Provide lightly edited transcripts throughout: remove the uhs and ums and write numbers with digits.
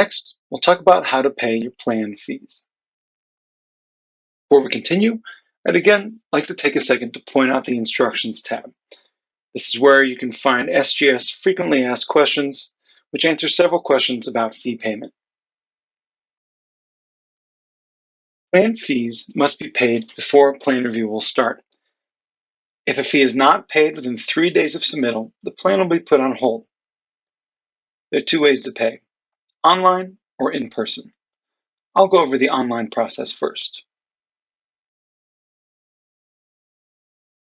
Next, we'll talk about how to pay your plan fees. Before we continue, I'd again like to take a second to point out the Instructions tab. This is where you can find SGS frequently asked questions, which answer several questions about fee payment. Plan fees must be paid before a plan review will start. If a fee is not paid within 3 days of submittal, the plan will be put on hold. There are 2 ways to pay: online or in person. I'll go over the online process first.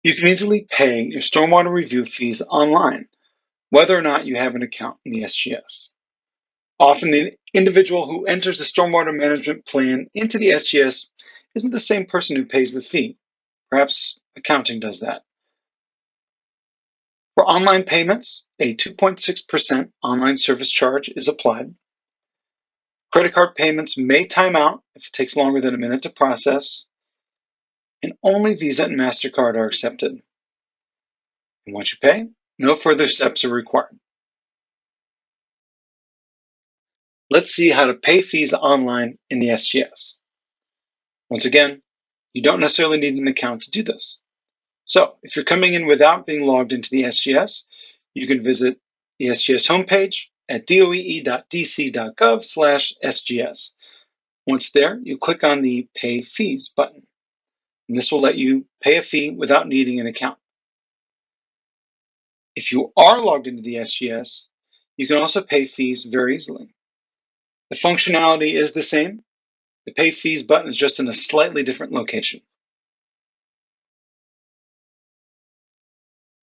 You can easily pay your stormwater review fees online, whether or not you have an account in the SGS. Often the individual who enters the stormwater management plan into the SGS isn't the same person who pays the fee. Perhaps accounting does that. For online payments, a 2.6% online service charge is applied. Credit card payments may time out if it takes longer than a minute to process, and only Visa and MasterCard are accepted. And once you pay, no further steps are required. Let's see how to pay fees online in the SGS. Once again, you don't necessarily need an account to do this. So if you're coming in without being logged into the SGS, you can visit the SGS homepage at doee.dc.gov/SGS. Once there, you click on the Pay Fees button, and this will let you pay a fee without needing an account. If you are logged into the SGS, you can also pay fees very easily. The functionality is the same. The Pay Fees button is just in a slightly different location.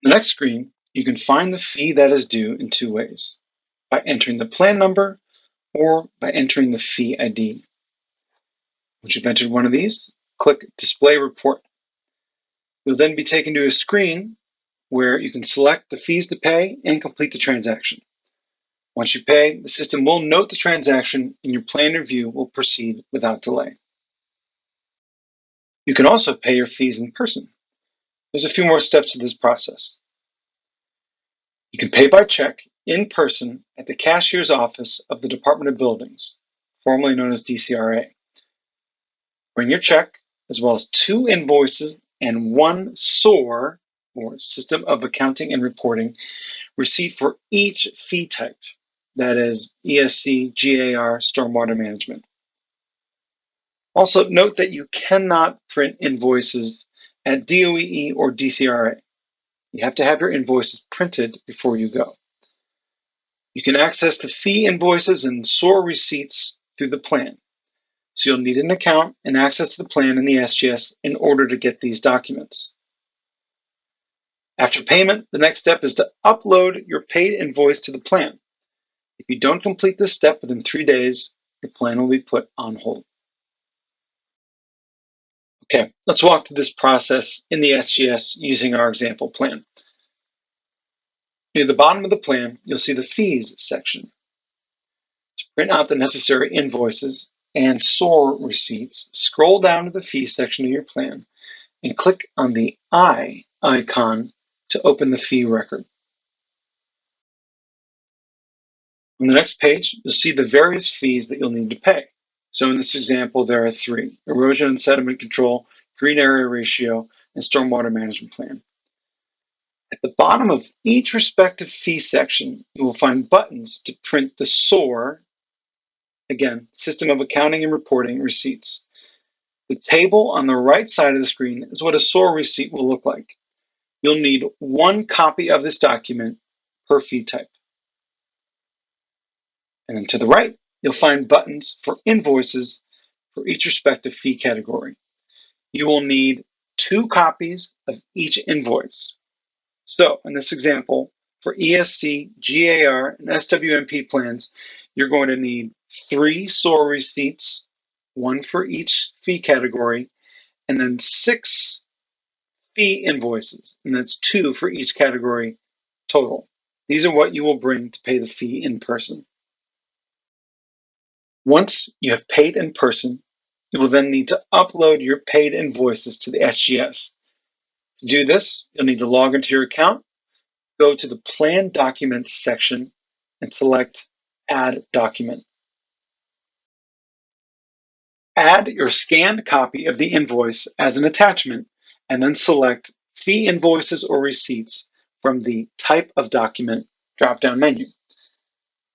On the next screen, you can find the fee that is due in 2 ways: by entering the plan number or by entering the fee ID. Once you've entered one of these, click Display Report. You'll then be taken to a screen where you can select the fees to pay and complete the transaction. Once you pay, the system will note the transaction and your plan review will proceed without delay. You can also pay your fees in person. There's a few more steps to this process. You can pay by check in person at the cashier's office of the Department of Buildings, formerly known as DCRA. Bring your check, as well as 2 invoices and 1 SOR, or System of Accounting and Reporting, receipt for each fee type, that is ESC, GAR, Stormwater Management. Also note that you cannot print invoices at DOE or DCRA. You have to have your invoices printed before you go. You can access the fee invoices and SOR receipts through the plan. So you'll need an account and access to the plan in the SGS in order to get these documents. After payment, the next step is to upload your paid invoice to the plan. If you don't complete this step within 3 days, your plan will be put on hold. Okay, let's walk through this process in the SGS using our example plan. Near the bottom of the plan, you'll see the Fees section. To print out the necessary invoices and SOR receipts, scroll down to the Fee section of your plan and click on the I icon to open the fee record. On the next page, you'll see the various fees that you'll need to pay. So in this example, there are 3: erosion and sediment control, green area ratio, and stormwater management plan. At the bottom of each respective fee section, you will find buttons to print the SOR, again, System of Accounting and Reporting receipts. The table on the right side of the screen is what a SOR receipt will look like. You'll need 1 copy of this document per fee type. And then to the right, you'll find buttons for invoices for each respective fee category. You will need 2 copies of each invoice. So in this example, for ESC, GAR, and SWMP plans, you're going to need 3 SOR receipts, 1 for each fee category, and then 6 fee invoices, and that's 2 for each category total. These are what you will bring to pay the fee in person. Once you have paid in person, you will then need to upload your paid invoices to the SGS. To do this, you'll need to log into your account, go to the Plan Documents section, and select Add Document. Add your scanned copy of the invoice as an attachment, and then select Fee Invoices or Receipts from the Type of Document drop-down menu.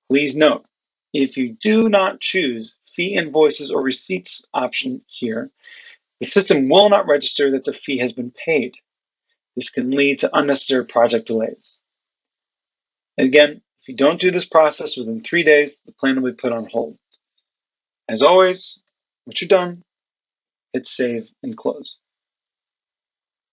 Please note, if you do not choose Fee Invoices or Receipts option here, the system will not register that the fee has been paid. This can lead to unnecessary project delays. And again, if you don't do this process within 3 days, the plan will be put on hold. As always, once you're done, hit save and close.